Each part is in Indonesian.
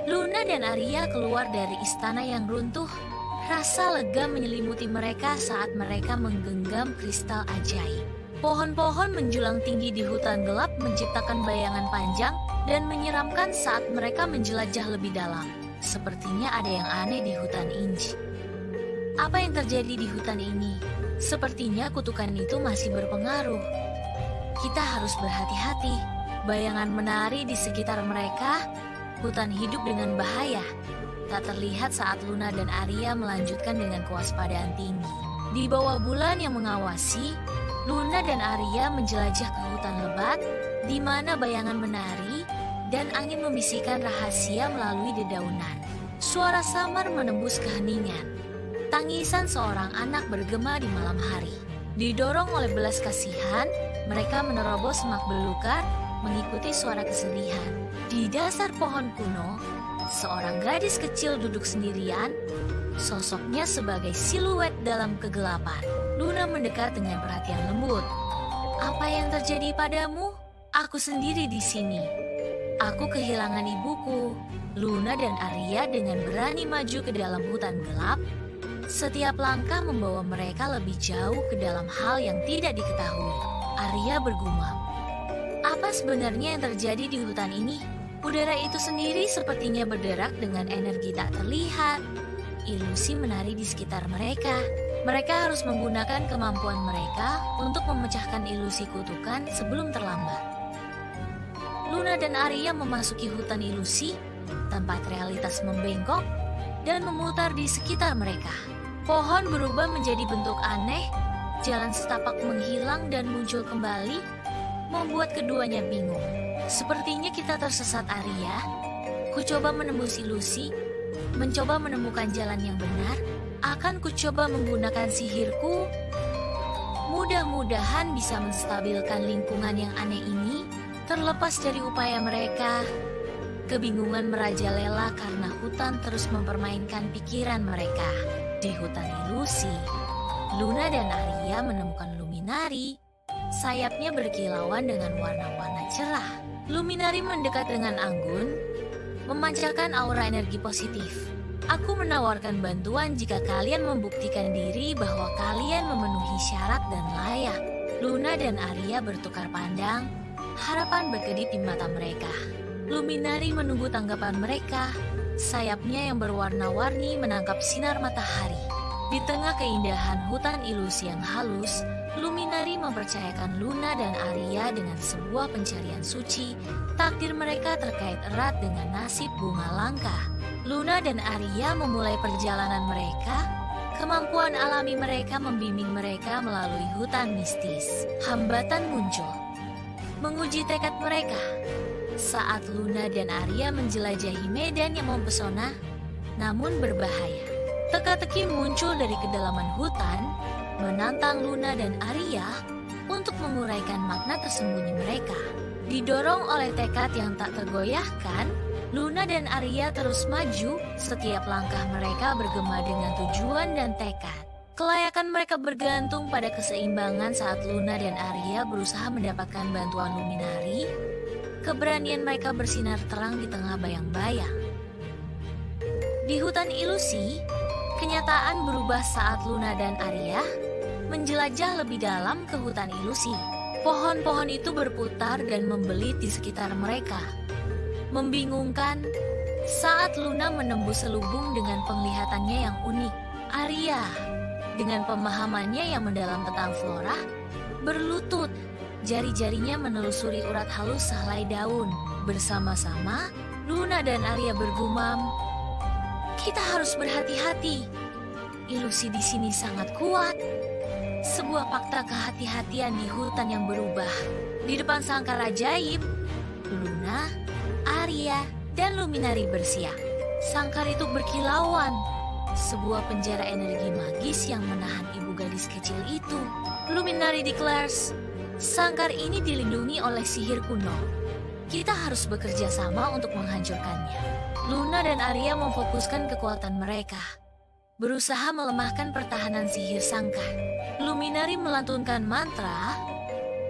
Luna dan Arya keluar dari istana yang runtuh. Rasa lega menyelimuti mereka saat mereka menggenggam kristal ajaib. Pohon-pohon menjulang tinggi di hutan gelap menciptakan bayangan panjang dan menyeramkan saat mereka menjelajah lebih dalam. Sepertinya ada yang aneh di hutan Inji. Apa yang terjadi di hutan ini? Sepertinya kutukan itu masih berpengaruh. Kita harus berhati-hati. Bayangan menari di sekitar mereka. Hutan hidup dengan bahaya. Tak terlihat saat Luna dan Arya melanjutkan dengan kewaspadaan tinggi. Di bawah bulan yang mengawasi, Luna dan Arya menjelajah ke hutan lebat, di mana bayangan menari dan angin membisikkan rahasia melalui dedaunan. Suara samar menembus keheningan. Tangisan seorang anak bergema di malam hari. Didorong oleh belas kasihan, mereka menerobos semak belukar, mengikuti suara kesedihan. Di dasar pohon kuno, seorang gadis kecil duduk sendirian, sosoknya sebagai siluet dalam kegelapan. Luna mendekat dengan perhatian lembut. Apa yang terjadi padamu? Aku sendiri di sini. Aku kehilangan ibuku. Luna dan Arya dengan berani maju ke dalam hutan gelap. Setiap langkah membawa mereka lebih jauh ke dalam hal yang tidak diketahui. Arya bergumam. Apa sebenarnya yang terjadi di hutan ini? Udara itu sendiri sepertinya berderak dengan energi tak terlihat. Ilusi menari di sekitar mereka. Mereka harus menggunakan kemampuan mereka untuk memecahkan ilusi kutukan sebelum terlambat. Luna dan Arya memasuki hutan ilusi, tempat realitas membengkok dan memutar di sekitar mereka. Pohon berubah menjadi bentuk aneh, jalan setapak menghilang dan muncul kembali, membuat keduanya bingung. Sepertinya kita tersesat, Arya. Kucoba menembus ilusi, mencoba menemukan jalan yang benar. Akan kucoba menggunakan sihirku. Mudah-mudahan bisa menstabilkan lingkungan yang aneh ini. Terlepas dari upaya mereka, kebingungan merajalela karena hutan terus mempermainkan pikiran mereka. Di hutan ilusi, Luna dan Arya menemukan Luminari. Sayapnya berkilauan dengan warna-warna cerah. Luminari mendekat dengan anggun, memancarkan aura energi positif. Aku menawarkan bantuan jika kalian membuktikan diri bahwa kalian memenuhi syarat dan layak. Luna dan Arya bertukar pandang, harapan berkedip di mata mereka. Luminari menunggu tanggapan mereka. Sayapnya yang berwarna-warni menangkap sinar matahari. Di tengah keindahan hutan ilusi yang halus, Luminari mempercayakan Luna dan Arya dengan sebuah pencarian suci. Takdir mereka terkait erat dengan nasib bunga langka. Luna dan Arya memulai perjalanan mereka. Kemampuan alami mereka membimbing mereka melalui hutan mistis. Hambatan muncul, menguji tekad mereka. Saat Luna dan Arya menjelajahi medan yang mempesona, namun berbahaya. Teka-teki muncul dari kedalaman hutan, menantang Luna dan Arya untuk menguraikan makna tersembunyi mereka. Didorong oleh tekad yang tak tergoyahkan, Luna dan Arya terus maju. Setiap langkah mereka bergema dengan tujuan dan tekad. Kelayakan mereka bergantung pada keseimbangan saat Luna dan Arya berusaha mendapatkan bantuan Luminari. Keberanian mereka bersinar terang di tengah bayang-bayang. Di hutan ilusi, kenyataan berubah saat Luna dan Arya menjelajah lebih dalam ke hutan ilusi. Pohon-pohon itu berputar dan membelit di sekitar mereka. Membingungkan saat Luna menembus selubung dengan penglihatannya yang unik. Arya, dengan pemahamannya yang mendalam tentang flora, berlutut. Jari-jarinya menelusuri urat halus sehelai daun. Bersama-sama, Luna dan Arya bergumam, "Kita harus berhati-hati. Ilusi di sini sangat kuat." Sebuah fakta kehati-hatian di hutan yang berubah. Di depan sangkar ajaib, Luna, Arya, dan Luminari bersiap. Sangkar itu berkilauan. Sebuah penjara energi magis yang menahan ibu gadis kecil itu. Luminari declares, sangkar ini dilindungi oleh sihir kuno. Kita harus bekerja sama untuk menghancurkannya. Luna dan Arya memfokuskan kekuatan mereka, berusaha melemahkan pertahanan sihir sangkar. Luminari melantunkan mantra.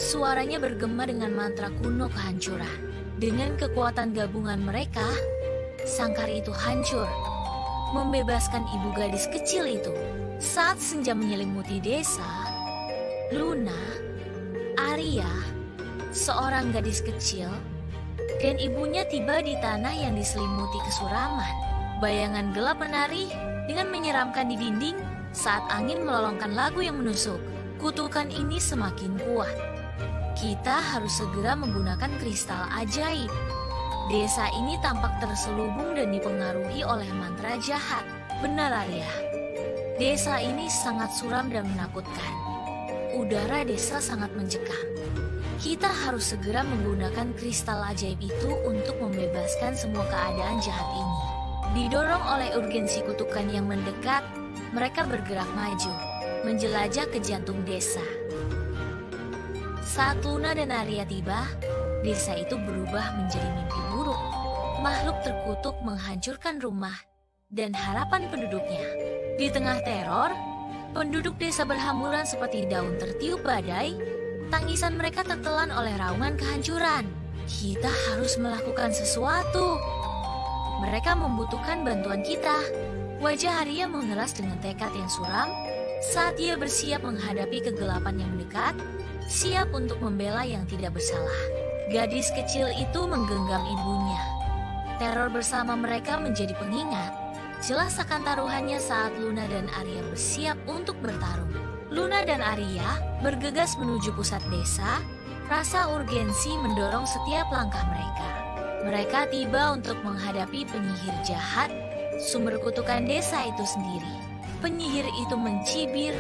Suaranya bergema dengan mantra kuno kehancuran. Dengan kekuatan gabungan mereka, sangkar itu hancur, membebaskan ibu gadis kecil itu. Saat senja menyelimuti desa, Luna, Arya, seorang gadis kecil, dan ibunya tiba di tanah yang diselimuti kesuraman. Bayangan gelap menari dengan menyeramkan di dinding saat angin melolongkan lagu yang menusuk. Kutukan ini semakin kuat. Kita harus segera menggunakan kristal ajaib. Desa ini tampak terselubung dan dipengaruhi oleh mantra jahat. Benar, Arya. Desa ini sangat suram dan menakutkan. Udara desa sangat mencekam. Kita harus segera menggunakan kristal ajaib itu untuk membebaskan semua keadaan jahat ini. Didorong oleh urgensi kutukan yang mendekat, mereka bergerak maju, menjelajah ke jantung desa. Saat Luna dan Arya tiba, desa itu berubah menjadi mimpi buruk. Makhluk terkutuk menghancurkan rumah dan harapan penduduknya. Di tengah teror, penduduk desa berhamburan seperti daun tertiup badai. Tangisan mereka tertelan oleh raungan kehancuran. Kita harus melakukan sesuatu. Mereka membutuhkan bantuan kita. Wajah Arya mengeras dengan tekad yang suram saat ia bersiap menghadapi kegelapan yang mendekat, siap untuk membela yang tidak bersalah. Gadis kecil itu menggenggam ibunya. Teror bersama mereka menjadi pengingat. Jelas akan taruhannya saat Luna dan Arya bersiap untuk bertarung. Luna dan Arya bergegas menuju pusat desa. Rasa urgensi mendorong setiap langkah mereka. Mereka tiba untuk menghadapi penyihir jahat, sumber kutukan desa itu sendiri. Penyihir itu mencibir,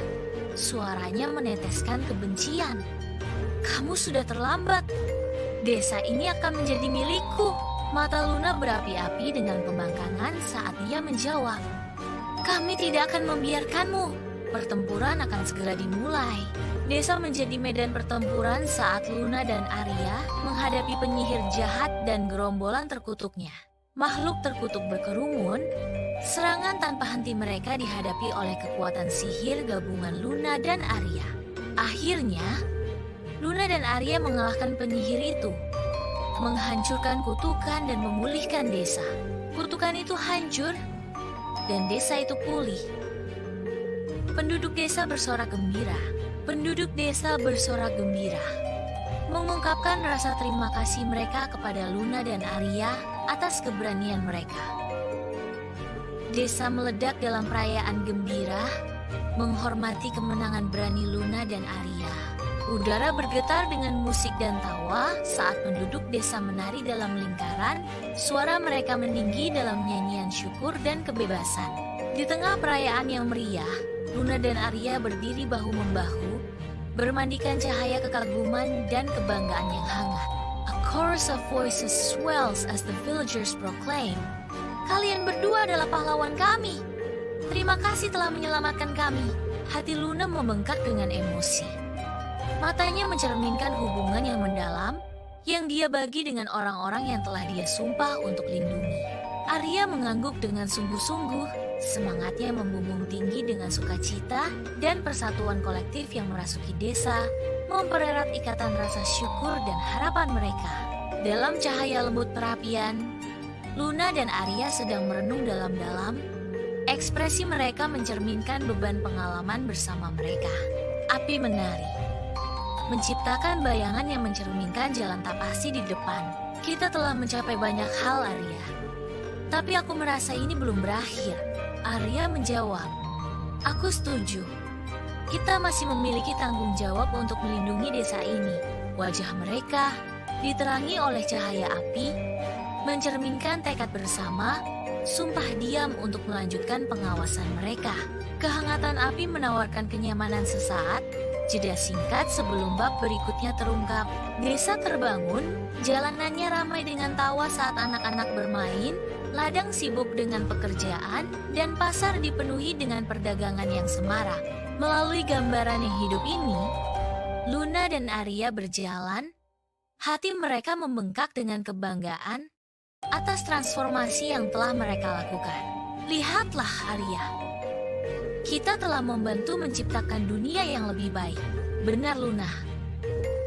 suaranya meneteskan kebencian. Kamu sudah terlambat. Desa ini akan menjadi milikku. Mata Luna berapi-api dengan pembangkangan saat ia menjawab. Kami tidak akan membiarkanmu. Pertempuran akan segera dimulai. Desa menjadi medan pertempuran saat Luna dan Arya menghadapi penyihir jahat dan gerombolan terkutuknya. Makhluk terkutuk berkerumun. Serangan tanpa henti mereka dihadapi oleh kekuatan sihir gabungan Luna dan Arya. Akhirnya, Luna dan Arya mengalahkan penyihir itu, menghancurkan kutukan dan memulihkan desa. Kutukan itu hancur dan desa itu pulih. Penduduk desa bersorak gembira. Penduduk desa bersorak gembira, mengungkapkan rasa terima kasih mereka kepada Luna dan Arya atas keberanian mereka. Desa meledak dalam perayaan gembira, menghormati kemenangan berani Luna dan Arya. Udara bergetar dengan musik dan tawa saat penduduk desa menari dalam lingkaran. Suara mereka meninggi dalam nyanyian syukur dan kebebasan. Di tengah perayaan yang meriah, Luna dan Arya berdiri bahu-membahu, bermandikan cahaya kekaguman dan kebanggaan yang hangat. A chorus of voices swells as the villagers proclaim, "Kalian berdua adalah pahlawan kami. Terima kasih telah menyelamatkan kami." Hati Luna membengkak dengan emosi. Matanya mencerminkan hubungan yang mendalam yang dia bagi dengan orang-orang yang telah dia sumpah untuk lindungi. Arya mengangguk dengan sungguh-sungguh, semangatnya membumbung tinggi dengan sukacita dan persatuan kolektif yang merasuki desa, mempererat ikatan rasa syukur dan harapan mereka. Dalam cahaya lembut perapian, Luna dan Arya sedang merenung dalam-dalam. Ekspresi mereka mencerminkan beban pengalaman bersama mereka. Api menari, menciptakan bayangan yang mencerminkan jalan tapasi di depan. Kita telah mencapai banyak hal, Arya. Tapi aku merasa ini belum berakhir. Arya menjawab, "Aku setuju. Kita masih memiliki tanggung jawab untuk melindungi desa ini." Wajah mereka diterangi oleh cahaya api, mencerminkan tekad bersama, sumpah diam untuk melanjutkan pengawasan mereka. Kehangatan api menawarkan kenyamanan sesaat. Jeda singkat sebelum bab berikutnya terungkap. Desa terbangun, jalanannya ramai dengan tawa saat anak-anak bermain, ladang sibuk dengan pekerjaan, dan pasar dipenuhi dengan perdagangan yang semarak. Melalui gambaran yang hidup ini, Luna dan Arya berjalan, hati mereka membengkak dengan kebanggaan atas transformasi yang telah mereka lakukan. Lihatlah, Arya. Kita telah membantu menciptakan dunia yang lebih baik. Benar, Luna.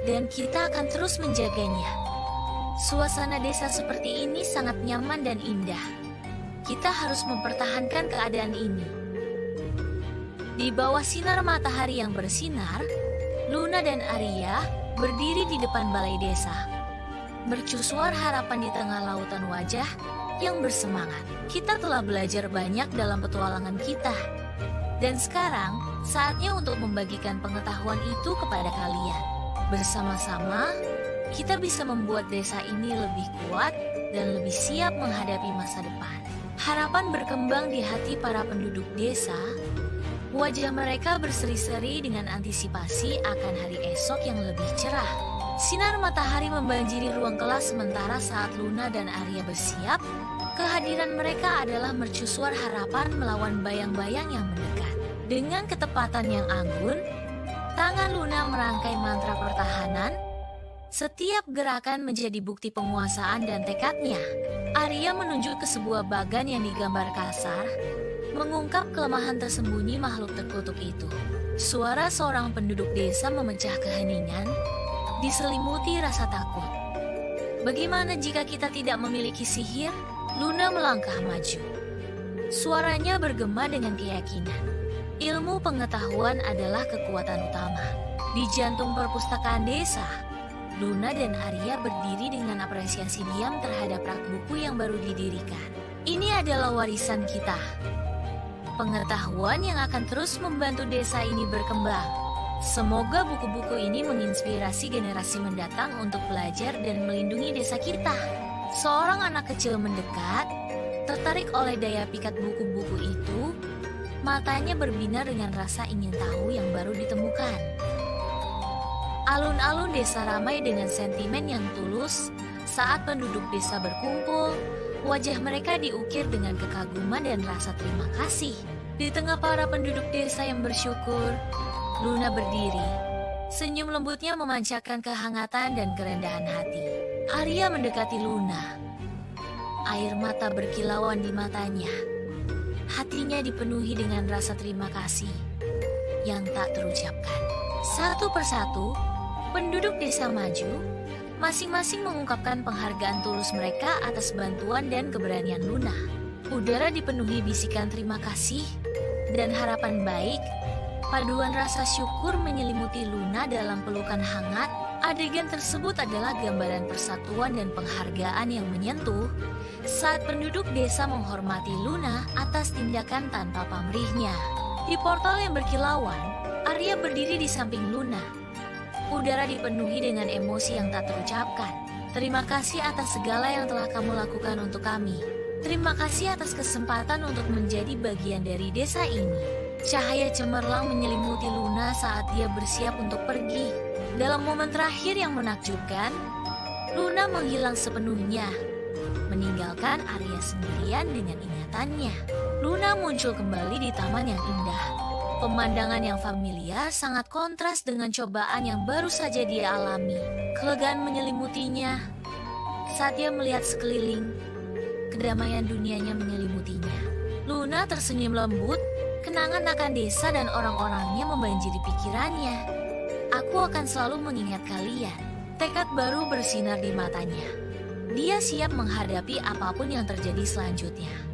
Dan kita akan terus menjaganya. Suasana desa seperti ini sangat nyaman dan indah. Kita harus mempertahankan keadaan ini. Di bawah sinar matahari yang bersinar, Luna dan Arya berdiri di depan balai desa. Mercusuar harapan di tengah lautan wajah yang bersemangat. Kita telah belajar banyak dalam petualangan kita. Dan sekarang, saatnya untuk membagikan pengetahuan itu kepada kalian. Bersama-sama, kita bisa membuat desa ini lebih kuat dan lebih siap menghadapi masa depan. Harapan berkembang di hati para penduduk desa. Wajah mereka berseri-seri dengan antisipasi akan hari esok yang lebih cerah. Sinar matahari membanjiri ruang kelas sementara saat Luna dan Arya bersiap. Kehadiran mereka adalah mercusuar harapan melawan bayang-bayang yang mendekat. Dengan ketepatan yang anggun, tangan Luna merangkai mantra pertahanan. Setiap gerakan menjadi bukti penguasaan dan tekadnya. Arya menunjuk ke sebuah bagan yang digambar kasar, mengungkap kelemahan tersembunyi makhluk terkutuk itu. Suara seorang penduduk desa memecah keheningan, diselimuti rasa takut. Bagaimana jika kita tidak memiliki sihir? Luna melangkah maju. Suaranya bergema dengan keyakinan. Ilmu pengetahuan adalah kekuatan utama. Di jantung perpustakaan desa, Luna dan Arya berdiri dengan apresiasi diam terhadap rak buku yang baru didirikan. Ini adalah warisan kita. Pengetahuan yang akan terus membantu desa ini berkembang. Semoga buku-buku ini menginspirasi generasi mendatang untuk belajar dan melindungi desa kita. Seorang anak kecil mendekat, tertarik oleh daya pikat buku-buku itu. Matanya berbinar dengan rasa ingin tahu yang baru ditemukan. Alun-alun desa ramai dengan sentimen yang tulus. Saat penduduk desa berkumpul, wajah mereka diukir dengan kekaguman dan rasa terima kasih. Di tengah para penduduk desa yang bersyukur, Luna berdiri. Senyum lembutnya memancarkan kehangatan dan kerendahan hati. Arya mendekati Luna. Air mata berkilauan di matanya. Hatinya dipenuhi dengan rasa terima kasih yang tak terucapkan. Satu persatu, penduduk desa maju, masing-masing mengungkapkan penghargaan tulus mereka atas bantuan dan keberanian Luna. Udara dipenuhi bisikan terima kasih dan harapan baik. Paduan rasa syukur menyelimuti Luna dalam pelukan hangat. Adegan tersebut adalah gambaran persatuan dan penghargaan yang menyentuh saat penduduk desa menghormati Luna atas tindakan tanpa pamrihnya. Di portal yang berkilauan, Arya berdiri di samping Luna. Udara dipenuhi dengan emosi yang tak terucapkan. Terima kasih atas segala yang telah kamu lakukan untuk kami. Terima kasih atas kesempatan untuk menjadi bagian dari desa ini. Cahaya cemerlang menyelimuti Luna saat dia bersiap untuk pergi. Dalam momen terakhir yang menakjubkan, Luna menghilang sepenuhnya, meninggalkan Arya sendirian dengan ingatannya. Luna muncul kembali di taman yang indah. Pemandangan yang familiar sangat kontras dengan cobaan yang baru saja dia alami. Kelegaan menyelimutinya saat dia melihat sekeliling. Kedamaian dunianya menyelimutinya. Luna tersenyum lembut, kenangan akan desa dan orang-orangnya membanjiri pikirannya. Aku akan selalu mengingat kalian. Tekad baru bersinar di matanya. Dia siap menghadapi apapun yang terjadi selanjutnya.